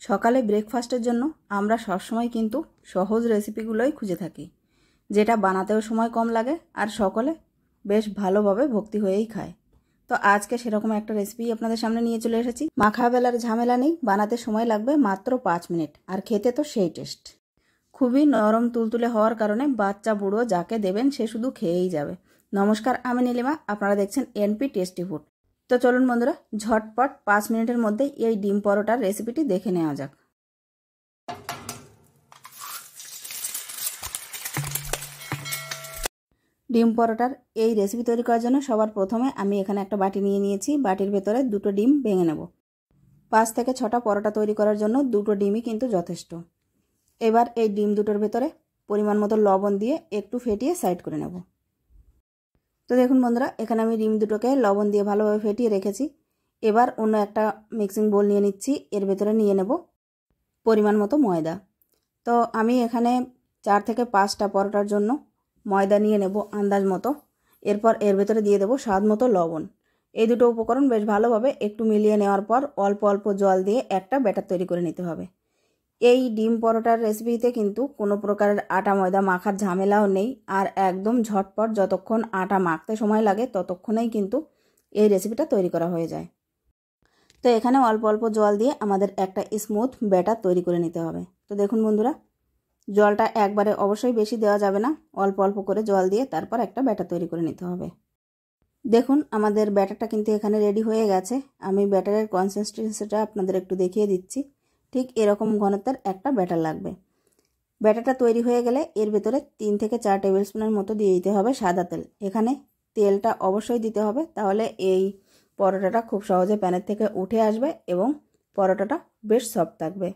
সকালে ব্রেকফাস্টের জন্য আমরা সবসময় কিন্তু সহজ রেসিপিগুলোই খুঁজে থাকি, যেটা বানাতেও সময় কম লাগে আর সকলে বেশ ভালোভাবে ভক্তি হয়েই খায়। তো আজকে সেরকম একটা রেসিপি আপনাদের সামনে নিয়ে চলে এসেছি। মাখা বেলার ঝামেলা নেই, বানাতে সময় লাগবে মাত্র 5 মিনিট, আর খেতে তো সেই টেস্ট। খুবই নরম তুলতুলে হওয়ার কারণে বাচ্চা বুড়ো যাকে দেবেন সে শুধু খেয়েই যাবে। নমস্কার, আমি নীলিমা, আপনারা দেখছেন এনপি টেস্টি ফুড। তো চলুন বন্ধুরা, ঝটপট 5 মিনিটের মধ্যে এই ডিম পরোটার রেসিপিটি দেখে নেওয়া যাক। ডিম পরোটার এই রেসিপি তৈরি করার জন্য সবার প্রথমে আমি এখানে একটা বাটি নিয়ে নিয়েছি। বাটির ভেতরে 2টো ডিম ভেঙে নেব। 5 থেকে 6টা পরোটা তৈরি করার জন্য 2টো ডিমই কিন্তু যথেষ্ট। এবার এই ডিম দুটোর ভেতরে পরিমাণ মতো লবণ দিয়ে একটু ফেটিয়ে সাইড করে নেব। তো দেখুন বন্ধুরা, এখানে আমি ডিম দুটোকে লবণ দিয়ে ভালোভাবে ফেটিয়ে রেখেছি। এবার অন্য একটা মিক্সিং বোল নিয়ে নিচ্ছি। এর ভেতরে নিয়ে নেব পরিমাণ মতো ময়দা। তো আমি এখানে 4 থেকে 5টা পরোটার জন্য ময়দা নিয়ে নেব আন্দাজ মতো। এরপর এর ভেতরে দিয়ে দেব স্বাদ মতো লবণ। এই দুটো উপকরণ বেশ ভালোভাবে একটু মিলিয়ে নেওয়ার পর অল্প অল্প জল দিয়ে একটা ব্যাটার তৈরি করে নিতে হবে। এই ডিম পরোটার রেসিপিতে কিন্তু কোনো প্রকারের আটা ময়দা মাখার ঝামেলাও নেই, আর একদম ঝটপট যতক্ষণ আটা মাখতে সময় লাগে ততক্ষণেই কিন্তু এই রেসিপিটা তৈরি করা হয়ে যায়। তো এখানে অল্প অল্প জল দিয়ে আমাদের একটা স্মুথ ব্যাটার তৈরি করে নিতে হবে। তো দেখুন বন্ধুরা, জলটা একবারে অবশ্যই বেশি দেওয়া যাবে না, অল্প অল্প করে জল দিয়ে তারপর একটা ব্যাটার তৈরি করে নিতে হবে। দেখুন আমাদের ব্যাটারটা কিন্তু এখানে রেডি হয়ে গেছে। আমি ব্যাটারের কনসিস্টেন্সিটা আপনাদের একটু দেখিয়ে দিচ্ছি। ঠিক এরকম ঘনত্বের একটা ব্যাটার লাগবে। ব্যাটারটা তৈরি হয়ে গেলে এর ভেতরে 3 থেকে 4 টেবিল স্পুনের মতো দিয়ে দিতে হবে সাদা তেল। এখানে তেলটা অবশ্যই দিতে হবে, তাহলে এই পরোটাটা খুব সহজে প্যানের থেকে উঠে আসবে এবং পরোটাটা বেশ সফট থাকবে।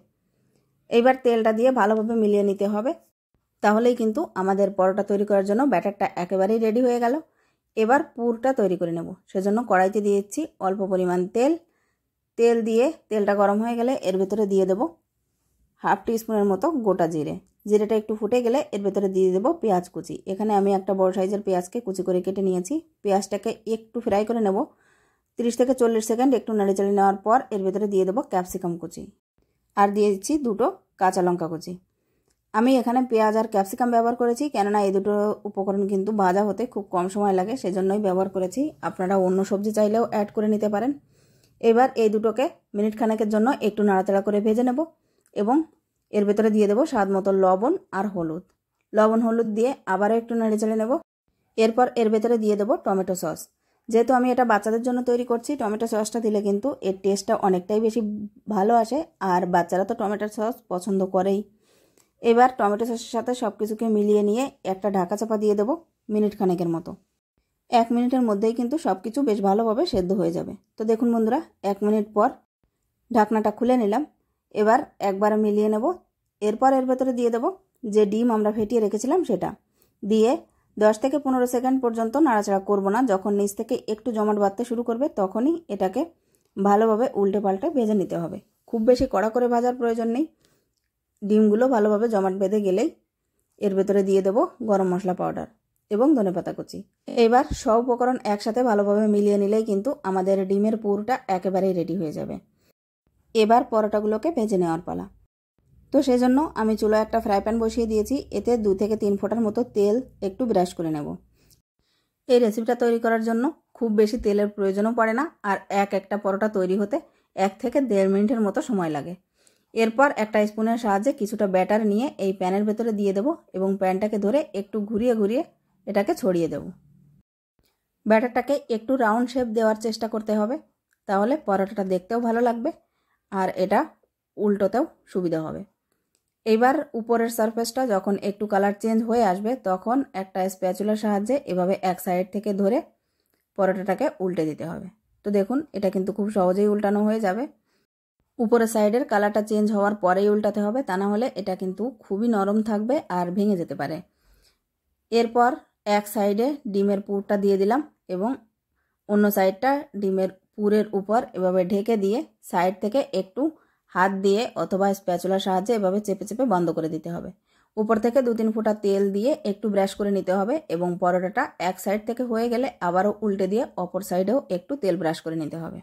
এইবার তেলটা দিয়ে ভালোভাবে মিলিয়ে নিতে হবে, তাহলেই কিন্তু আমাদের পরোটা তৈরি করার জন্য ব্যাটারটা একেবারেই রেডি হয়ে গেল। এবার পুরটা তৈরি করে নেব। সেজন্য কড়াইতে দিয়ে দিচ্ছি অল্প পরিমাণ তেল। তেল দিয়ে তেলটা গরম হয়ে গেলে এর ভেতরে দিয়ে দেব হাফ টিস্পুনের মতো গোটা জিরে। জিরেটা একটু ফুটে গেলে এর ভেতরে দিয়ে দেব পেঁয়াজ কুচি। এখানে আমি একটা বড় সাইজের পেঁয়াজকে কুচি করে কেটে নিয়েছি। পেঁয়াজটাকে একটু ফ্রাই করে নেব। 30 থেকে 40 সেকেন্ড একটু নেড়েচেড়ে নেওয়ার পর এর ভেতরে দিয়ে দেব ক্যাপসিকাম কুচি, আর দিয়ে দিচ্ছি 2টো কাঁচা লঙ্কা কুচি। আমি এখানে পেঁয়াজ আর ক্যাপসিকাম ব্যবহার করেছি, কেননা এই দুটো উপকরণ কিন্তু ভাজা হতে খুব কম সময় লাগে, সেজন্যই ব্যবহার করেছি। আপনারা অন্য সবজি চাইলেও অ্যাড করে নিতে পারেন। এবার এই দুটোকে মিনিট খানেকের জন্য একটু নাড়াচাড়া করে ভেজে নেব এবং এর ভেতরে দিয়ে দেব স্বাদ মতো লবণ আর হলুদ। লবণ হলুদ দিয়ে আবারও একটু নেড়েচেড়ে নেব। এরপর এর ভেতরে দিয়ে দেব টমেটো সস। যেহেতু আমি এটা বাচ্চাদের জন্য তৈরি করছি, টমেটো সসটা দিলে কিন্তু এর টেস্টটা অনেকটাই বেশি ভালো আসে, আর বাচ্চারা তো টমেটো সস পছন্দ করেই। এবার টমেটো সসের সাথে সব কিছুকে মিলিয়ে নিয়ে একটা ঢাকা চাপা দিয়ে দেব মিনিট খানেকের মতো। 1 মিনিটের মধ্যেই কিন্তু সব কিছু বেশ ভালোভাবে সেদ্ধ হয়ে যাবে। তো দেখুন বন্ধুরা, 1 মিনিট পর ঢাকনাটা খুলে নিলাম। এবার একবার মিলিয়ে নেব। এরপর এর ভেতরে দিয়ে দেব যে ডিম আমরা ফেটিয়ে রেখেছিলাম সেটা দিয়ে 10 থেকে 15 সেকেন্ড পর্যন্ত নাড়াচাড়া করব না। যখন নিচ থেকে একটু জমাট বাঁধতে শুরু করবে তখনই এটাকে ভালোভাবে উল্টে পাল্টে ভেজে নিতে হবে। খুব বেশি কড়া করে ভাজার প্রয়োজন নেই। ডিমগুলো ভালোভাবে জমাট বেঁধে গেলেই এর ভেতরে দিয়ে দেব গরম মশলা পাউডার এবং ধনেপাতা কুচি। এবার সব উপকরণ একসাথে ভালোভাবে মিলিয়ে নিলেই কিন্তু আমাদের ডিমের পুরটা একেবারেই রেডি হয়ে যাবে। এবার পরোটাগুলোকে ভেজে নেওয়ার পালা। তো সেজন্য আমি চুলায় একটা ফ্রাই প্যান বসিয়ে দিয়েছি। এতে 2 থেকে 3 ফোঁটার মতো তেল একটু ব্রাশ করে নেব। এই রেসিপিটা তৈরি করার জন্য খুব বেশি তেলের প্রয়োজনও পড়ে না, আর একটা পরোটা তৈরি হতে 1 থেকে 1.5 মিনিটের মতো সময় লাগে। এরপর একটা স্পুনের সাহায্যে কিছুটা ব্যাটার নিয়ে এই প্যানের ভেতরে দিয়ে দেব এবং প্যানটাকে ধরে একটু ঘুরিয়ে ঘুরিয়ে এটাকে ছড়িয়ে দেব। ব্যাটারটাকে একটু রাউন্ড শেপ দেওয়ার চেষ্টা করতে হবে, তাহলে পরোটাটা দেখতেও ভালো লাগবে আর এটা উল্টোতেও সুবিধা হবে। এবার উপরের সারফেসটা যখন একটু কালার চেঞ্জ হয়ে আসবে তখন একটা স্প্যাচুলার সাহায্যে এভাবে এক সাইড থেকে ধরে পরোটাটাকে উল্টে দিতে হবে। তো দেখুন এটা কিন্তু খুব সহজেই উল্টানো হয়ে যাবে। উপরের সাইডের কালারটা চেঞ্জ হওয়ার পরেই উল্টাতে হবে, তা না হলে এটা কিন্তু খুবই নরম থাকবে আর ভেঙে যেতে পারে। এরপর এক সাইডে ডিমের পুরটা দিয়ে দিলাম এবং অন্য সাইডটা ডিমের পুরের উপর এভাবে ঢেকে দিয়ে সাইড থেকে একটু হাত দিয়ে অথবা স্প্যাচুলার সাহায্যে এভাবে চেপে চেপে বন্ধ করে দিতে হবে। উপর থেকে 2-3 ফোঁটা তেল দিয়ে একটু ব্রাশ করে নিতে হবে এবং পরোটাটা এক সাইড থেকে হয়ে গেলে আবারও উল্টে দিয়ে অপর সাইডেও একটু তেল ব্রাশ করে নিতে হবে।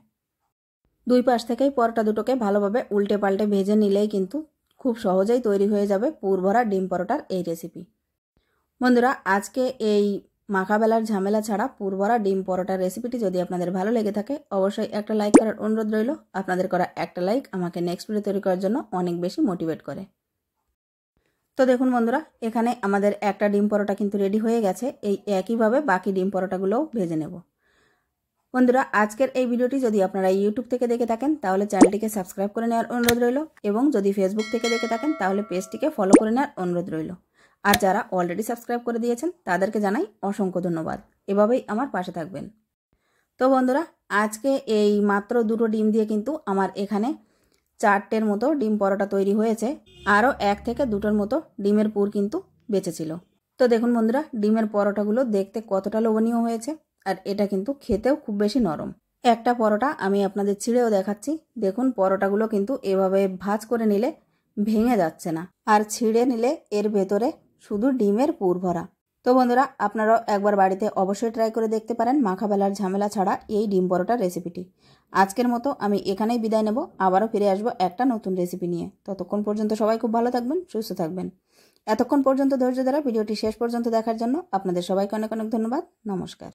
দুই পাশ থেকেই পরোটা দুটোকে ভালোভাবে উল্টে পাল্টে ভেজে নিলেই কিন্তু খুব সহজেই তৈরি হয়ে যাবে পুর ভরা ডিম পরোটার এই রেসিপি। বন্ধুরা, আজকে এই মাখা বেলার ঝামেলা ছাড়া পুর ভরা ডিম পরোটার রেসিপিটি যদি আপনাদের ভালো লেগে থাকে অবশ্যই একটা লাইক করার অনুরোধ রইল। আপনাদের করা একটা লাইক আমাকে নেক্সট ভিডিও তৈরি করার জন্য অনেক বেশি মোটিভেট করে। তো দেখুন বন্ধুরা, এখানে আমাদের একটা ডিম পরোটা কিন্তু রেডি হয়ে গেছে। এই একইভাবে বাকি ডিম পরোটাগুলোও ভেজে নেব। বন্ধুরা, আজকের এই ভিডিওটি যদি আপনারা ইউটিউব থেকে দেখে থাকেন তাহলে চ্যানেলটিকে সাবস্ক্রাইব করে নেওয়ার অনুরোধ রইল, এবং যদি ফেসবুক থেকে দেখে থাকেন তাহলে পেজটিকে ফলো করে নেওয়ার অনুরোধ রইল। আর যারা অলরেডি সাবস্ক্রাইব করে দিয়েছেন তাদেরকে জানাই অসংখ্য ধন্যবাদ। এভাবেই আমার পাশে থাকবেন। তো বন্ধুরা, আজকে এই মাত্র দুটো ডিম দিয়ে কিন্তু আমার এখানে 4টের মতো ডিম পরোটা তৈরি হয়েছে। আরও 1 থেকে 2টোর মতো ডিমের পুর কিন্তু বেঁচেছিল। তো দেখুন বন্ধুরা, ডিমের পরোটাগুলো দেখতে কতটা লোভনীয় হয়েছে, আর এটা কিন্তু খেতেও খুব বেশি নরম। একটা পরোটা আমি আপনাদের ছিঁড়েও দেখাচ্ছি। দেখুন, পরোটাগুলো কিন্তু এভাবে ভাঁজ করে নিলে ভেঙে যাচ্ছে না, আর ছিঁড়ে নিলে এর ভেতরে শুধু ডিমের পুর ভরা। তো বন্ধুরা, আপনারাও একবার বাড়িতে অবশ্যই ট্রাই করে দেখতে পারেন মাখা বেলার ঝামেলা ছাড়া এই ডিম পরোটার রেসিপিটি। আজকের মতো আমি এখানেই বিদায় নেব। আবারও ফিরে আসবো একটা নতুন রেসিপি নিয়ে। ততক্ষণ পর্যন্ত সবাই খুব ভালো থাকবেন, সুস্থ থাকবেন। এতক্ষণ পর্যন্ত ধৈর্য ধরে ভিডিওটি শেষ পর্যন্ত দেখার জন্য আপনাদের সবাইকে অনেক অনেক ধন্যবাদ। নমস্কার।